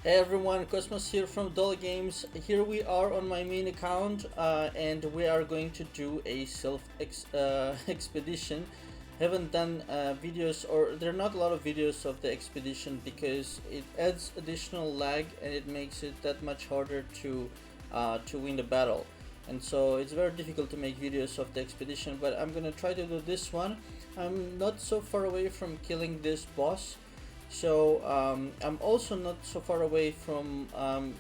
Hey everyone, Cosmos here from DolyGames. Here we are on my main account and we are going to do a Sylph expedition. Haven't done videos, or there are not a lot of videos of the expedition because it adds additional lag and it makes it that much harder to win the battle. And so it's very difficult to make videos of the expedition, but I'm gonna try to do this one. I'm not so far away from killing this boss. So I'm also not so far away from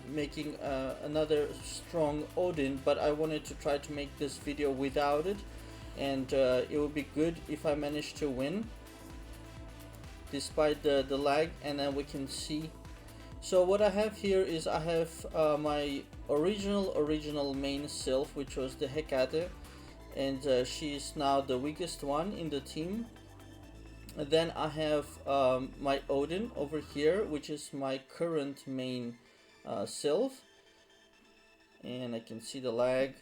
making another strong Odin, but I wanted to try to make this video without it, and it would be good if I manage to win despite the lag, and then we can see. So what I have here is I have my original main Sylph, which was the Hecate, and she is now the weakest one in the team. And then I have my Odin over here, which is my current main Sylph, and I can see the lag.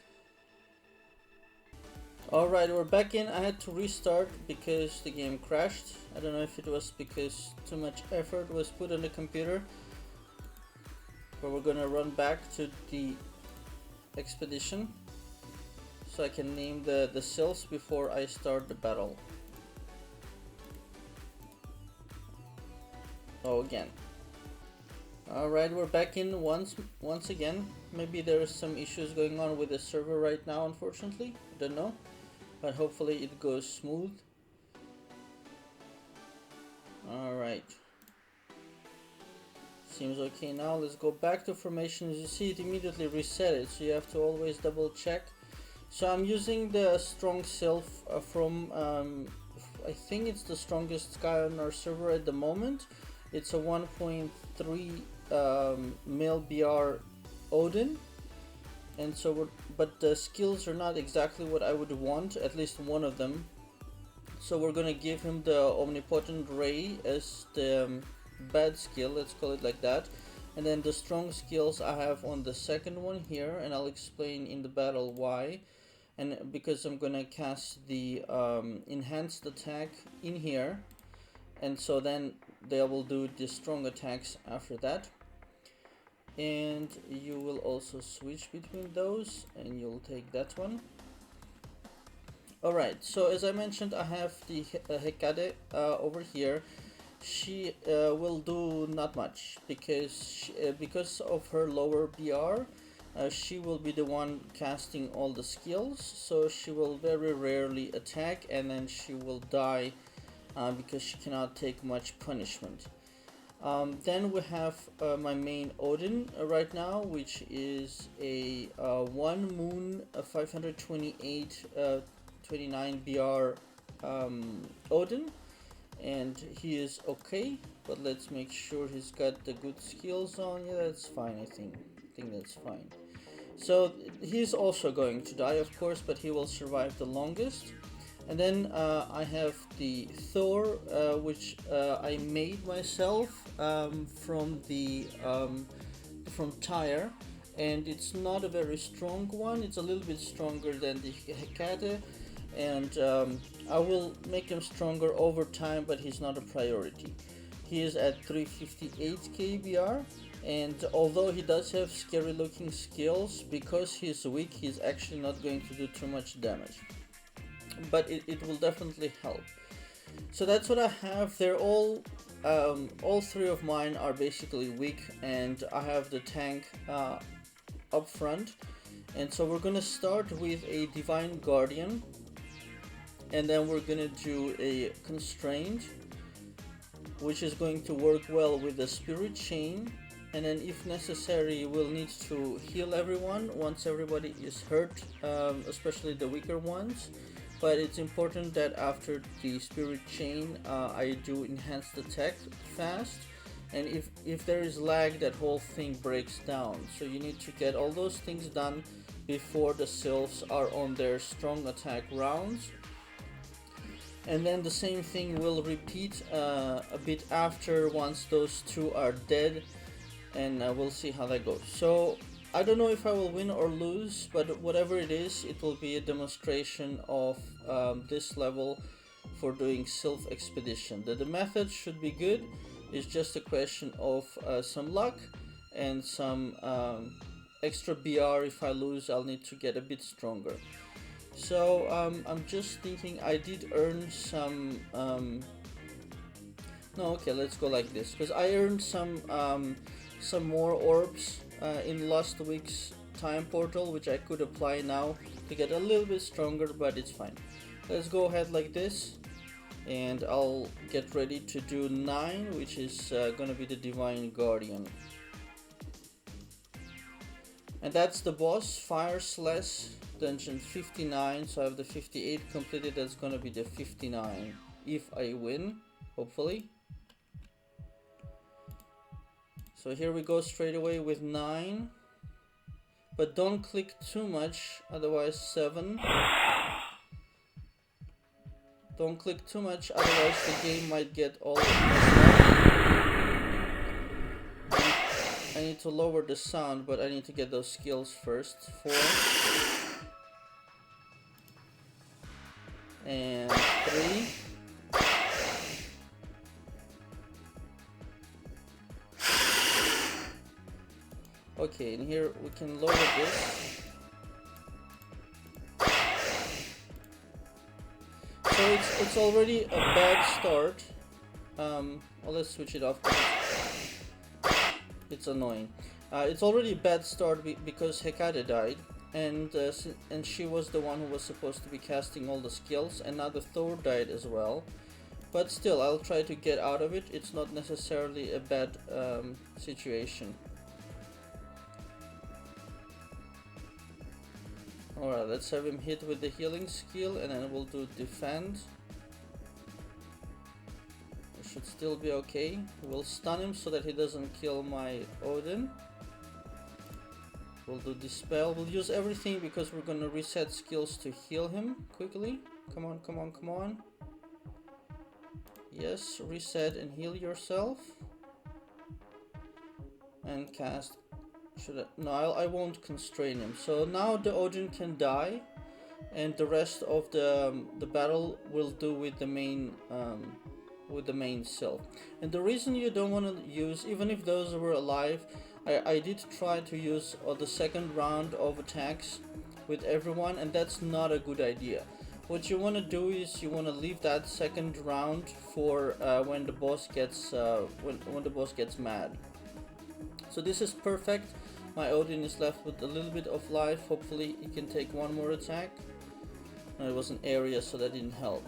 Alright, we're back in. I had to restart because the game crashed. I don't know if it was because too much effort was put on the computer, but we're gonna run back to the expedition so I can name the Sylphs before I start the battle. Oh, again. Alright, we're back in once again. Maybe there's some issues going on with the server right now, unfortunately. I don't know. But hopefully it goes smooth. Alright. Seems okay now. Let's go back to formation. As you see, it immediately reset it, so you have to always double check. So I'm using the strong Sylph from, I think it's the strongest guy on our server at the moment. It's a 1.3 mil BR Odin, and so but the skills are not exactly what I would want, at least one of them. So we're gonna give him the Omnipotent Ray as the bad skill, let's call it like that, and then the strong skills I have on the second one here, and I'll explain in the battle why. And because I'm gonna cast the enhanced attack in here, and so then they will do the strong attacks after that, and you will also switch between those and you'll take that one. Alright, so as I mentioned, I have the Hecate over here. She will do not much because of her lower BR. She will be the one casting all the skills, so she will very rarely attack, and then she will die because she cannot take much punishment. Then we have my main Odin right now, which is a 1 moon 528 29 BR Odin, and he is okay, but let's make sure he's got the good skills on. Yeah, that's fine. I think that's fine. So he's also going to die, of course, but he will survive the longest. And then I have the Thor, which I made myself from Tyre, and it's not a very strong one. It's a little bit stronger than the Hecate, and I will make him stronger over time, but he's not a priority. He is at 358 kbr, and although he does have scary looking skills, because he's weak, he's actually not going to do too much damage. But it will definitely help. So that's what I have. They're all three of mine are basically weak, and I have the tank up front. And so we're gonna start with a Divine Guardian, and then we're gonna do a Constraint, which is going to work well with the Spirit Chain. And then if necessary, we'll need to heal everyone once everybody is hurt, especially the weaker ones. But it's important that after the Spirit Chain, I do enhanced attack fast, and if there is lag, that whole thing breaks down. So you need to get all those things done before the Sylphs are on their strong attack rounds. And then the same thing will repeat a bit after, once those two are dead, and we'll see how that goes. So I don't know if I will win or lose, but whatever it is, it will be a demonstration of this level for doing Sylph expedition. The method should be good. It's just a question of some luck, and some extra BR. If I lose, I'll need to get a bit stronger. So I'm just thinking I did earn some no, okay, let's go like this, because I earned some more orbs in last week's time portal, which I could apply now to get a little bit stronger, but it's fine. Let's go ahead like this, and I'll get ready to do 9, which is gonna be the Divine Guardian. And that's the boss, Fire Slash, dungeon 59, so I have the 58 completed, that's gonna be the 59, if I win, hopefully. So here we go straight away with 9, but don't click too much, otherwise 7. Don't click too much, otherwise the game might get all messed up. I need to lower the sound, but I need to get those skills first. 4 and 3. Okay, and here we can lower this. So it's already a bad start. Well, let's switch it off. It's annoying. It's already a bad start because Hecate died, and she was the one who was supposed to be casting all the skills, and now the Thor died as well. But still, I'll try to get out of it. It's not necessarily a bad situation. Alright, let's have him hit with the healing skill, and then we'll do defend. It should still be okay. We'll stun him so that he doesn't kill my Odin. We'll do dispel. We'll use everything because we're gonna reset skills to heal him quickly. Come on, come on, come on. Yes, reset and heal yourself. And cast. No, I won't constrain him. So now the Odin can die, and the rest of the battle will do with the main Sylph. And the reason you don't want to use, even if those were alive, I did try to use the second round of attacks with everyone, and that's not a good idea. What you want to do is you want to leave that second round for when the boss gets when the boss gets mad. So this is perfect. My Odin is left with a little bit of life. Hopefully he can take one more attack. No, it was an area, so that didn't help.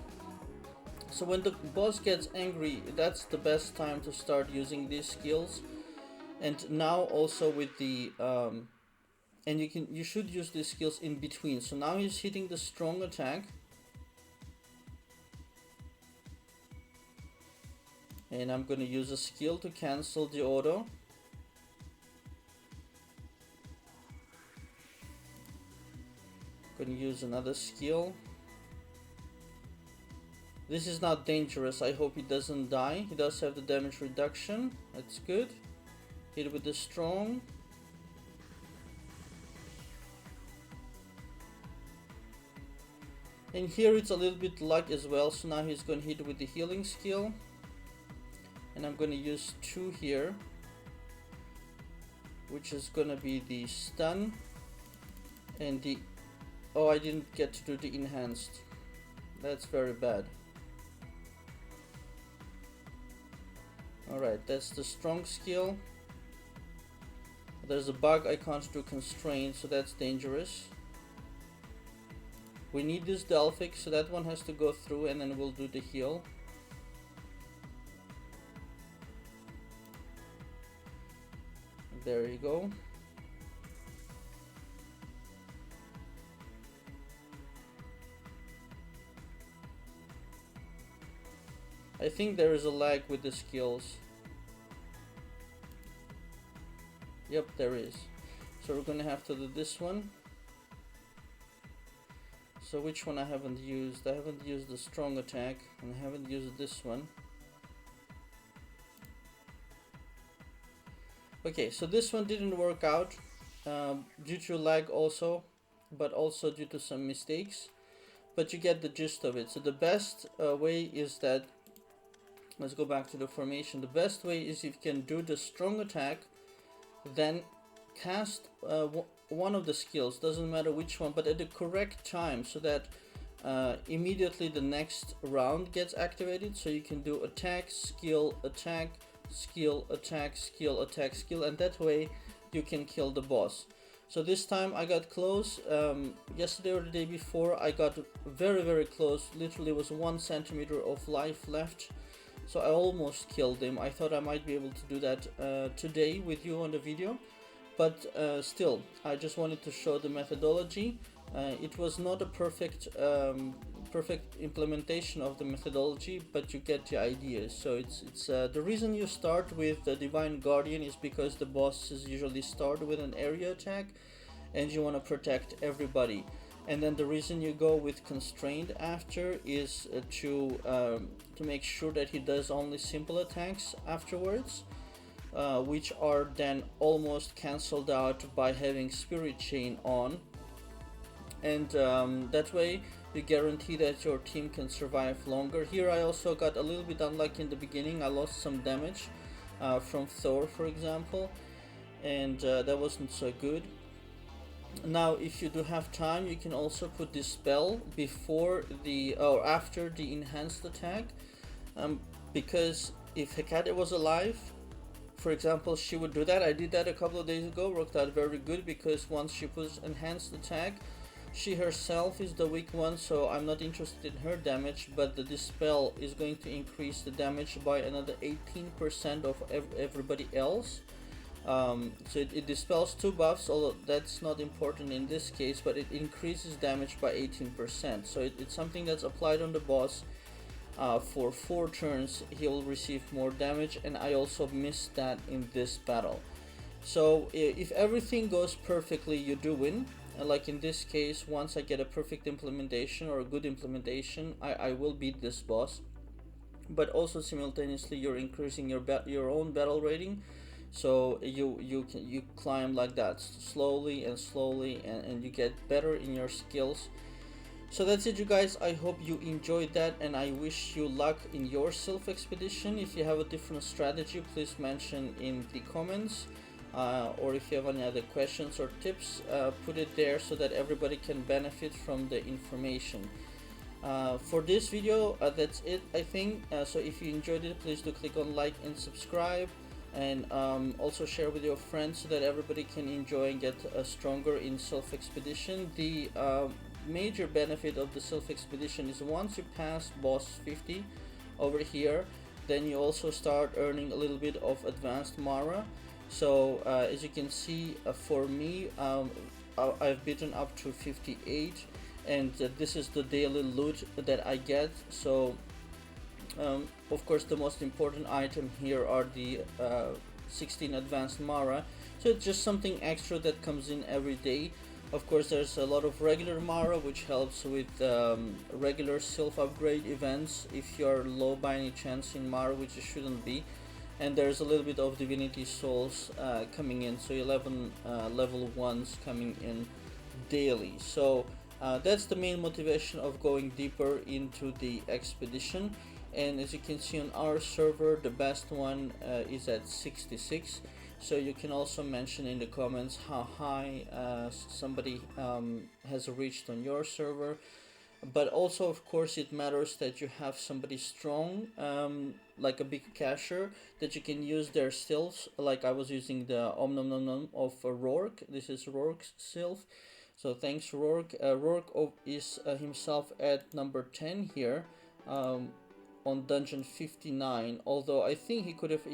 So when the boss gets angry, that's the best time to start using these skills. And now also with the and you should use these skills in between. So now he's hitting the strong attack, and I'm gonna use a skill to cancel the auto. Gonna use another skill. This is not dangerous. I hope he doesn't die. He does have the damage reduction. That's good. Hit with the strong. And here it's a little bit luck as well. So now he's gonna hit with the healing skill. And I'm gonna use 2 here, which is gonna be the stun and the... Oh, I didn't get to do the enhanced. That's very bad. Alright, that's the strong skill. There's a bug, I can't do constraint, so that's dangerous. We need this Delphic, so that one has to go through, and then we'll do the heal. There you go. I think there is a lag with the skills. Yep, there is. So we're gonna have to do this one. So which one I haven't used? I haven't used the strong attack, and I haven't used this one. Okay, so this one didn't work out due to lag also, but also due to some mistakes. But you get the gist of it. So the best way is that, let's go back to the formation. The best way is if you can do the strong attack then cast one of the skills, doesn't matter which one, but at the correct time, so that immediately the next round gets activated. So you can do attack, skill, attack, skill, attack, skill, attack, skill, and that way you can kill the boss. So this time I got close. Yesterday or the day before I got very close, literally was 1 centimeter of life left, so I almost killed him. I thought I might be able to do that today with you on the video, but still, I just wanted to show the methodology. It was not a perfect implementation of the methodology, but you get the idea. So it's the reason you start with the Divine Guardian is because the bosses usually start with an area attack, and you want to protect everybody. And then the reason you go with Constrained after is to make sure that he does only simple attacks afterwards, which are then almost cancelled out by having Spirit Chain on. And that way you guarantee that your team can survive longer. Here I also got a little bit unlucky in the beginning. I lost some damage from Thor, for example, and that wasn't so good. Now if you do have time, you can also put this spell before the or after the enhanced attack, because if Hecate was alive, for example, she would do that. I did that a couple of days ago, worked out very good, because once she puts enhanced attack, she herself is the weak one, so I'm not interested in her damage, but the dispel is going to increase the damage by another 18% of everybody else. So it dispels 2 buffs, although that's not important in this case, but it increases damage by 18%. So it's something that's applied on the boss. For 4 turns he will receive more damage, and I also missed that in this battle. So if everything goes perfectly, you do win. Like in this case, once I get a perfect implementation or a good implementation, I will beat this boss. But also simultaneously you're increasing your own battle rating, so you climb like that slowly and slowly, and you get better in your skills. So that's it, you guys. I hope you enjoyed that, and I wish you luck in your Sylph expedition. If you have a different strategy, please mention in the comments. Or if you have any other questions or tips, put it there so that everybody can benefit from the information. For this video, that's it, I think. So if you enjoyed it, please do click on like and subscribe, and also share with your friends so that everybody can enjoy and get stronger in Sylph expedition. The major benefit of the Sylph expedition is once you pass boss 50 over here, then you also start earning a little bit of advanced Mara. So as you can see, for me, I've beaten up to 58, and this is the daily loot that I get. So of course the most important item here are the 16 advanced Mara, so it's just something extra that comes in every day. Of course there's a lot of regular Mara, which helps with regular Sylph upgrade events if you're low by any chance in Mara, which you shouldn't be. And there's a little bit of Divinity Souls coming in, so 11 level 1s coming in daily. So that's the main motivation of going deeper into the expedition. And as you can see on our server, the best one is at 66. So you can also mention in the comments how high somebody has reached on your server. But also, of course, it matters that you have somebody strong, like a big cacher, that you can use their Sylphs. Like I was using the Om Nom Nom Nom of Rourke. This is Rourke's Sylph. So thanks, Rourke. Rourke is himself at number 10 here, on dungeon 59. Although I think he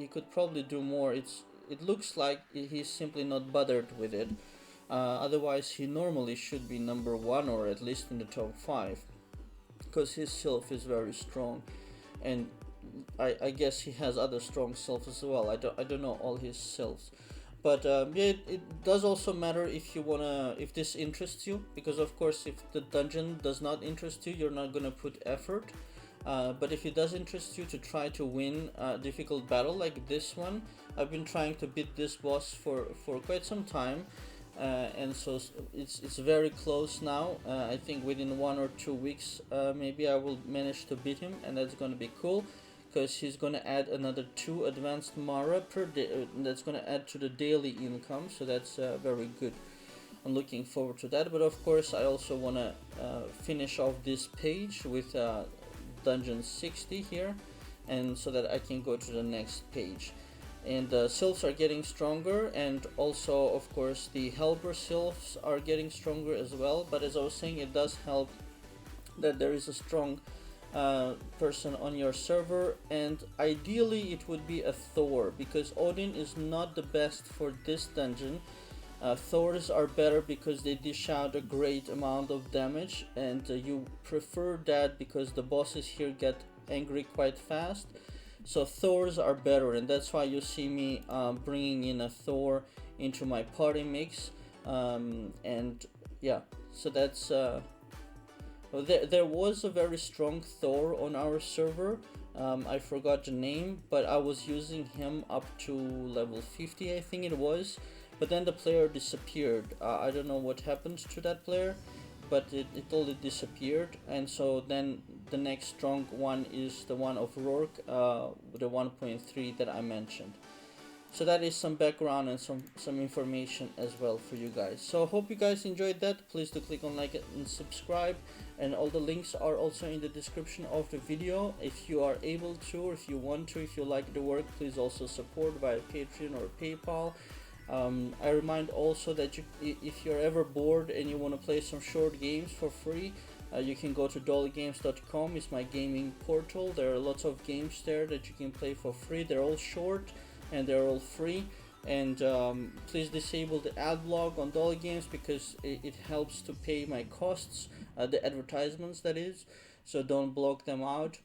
could probably do more. It looks like he's simply not bothered with it. Otherwise he normally should be number 1, or at least in the top 5, because his Sylph is very strong, and I guess he has other strong Sylphs as well. I don't know all his Sylphs, but yeah, it does also matter if this interests you, because of course if the dungeon does not interest you, you're not gonna put effort. But if it does interest you to try to win a difficult battle like this one, I've been trying to beat this boss for quite some time. And so it's very close now. I think within 1 or 2 weeks maybe I will manage to beat him, and that's going to be cool, because he's gonna add another 2 advanced Mara per day. That's gonna add to the daily income, so that's very good. I'm looking forward to that. But of course, I also wanna finish off this page with dungeon 60 here, and so that I can go to the next page. And the Sylphs are getting stronger, and also of course the helper Sylphs are getting stronger as well. But as I was saying, it does help that there is a strong person on your server, and ideally it would be a Thor, because Odin is not the best for this dungeon. Thors are better because they dish out a great amount of damage, and you prefer that because the bosses here get angry quite fast. So Thors are better, and that's why you see me bringing in a Thor into my party mix. And yeah, so that's there was a very strong Thor on our server. I forgot the name, but I was using him up to level 50, I think it was. But then the player disappeared. I don't know what happened to that player, but it totally disappeared. And so then the next strong one is the one of Rourke, the 1.3 that I mentioned. So that is some background and some information as well for you guys. So I hope you guys enjoyed that. Please do click on like and subscribe, and all the links are also in the description of the video. If you are able to, or if you want to, if you like the work, please also support via Patreon or PayPal. I remind also that if you're ever bored and you want to play some short games for free, you can go to DolyGames.com. It's my gaming portal. There are lots of games there that you can play for free. They're all short and they're all free. And please disable the ad block on DolyGames, because it helps to pay my costs, the advertisements that is. So don't block them out.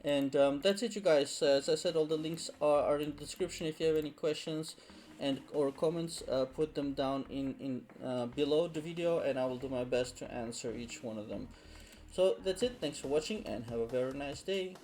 And that's it, you guys. As I said, all the links are in the description. If you have any questions and or comments, put them down in below the video, and I will do my best to answer each one of them. So that's it. Thanks for watching, and have a very nice day.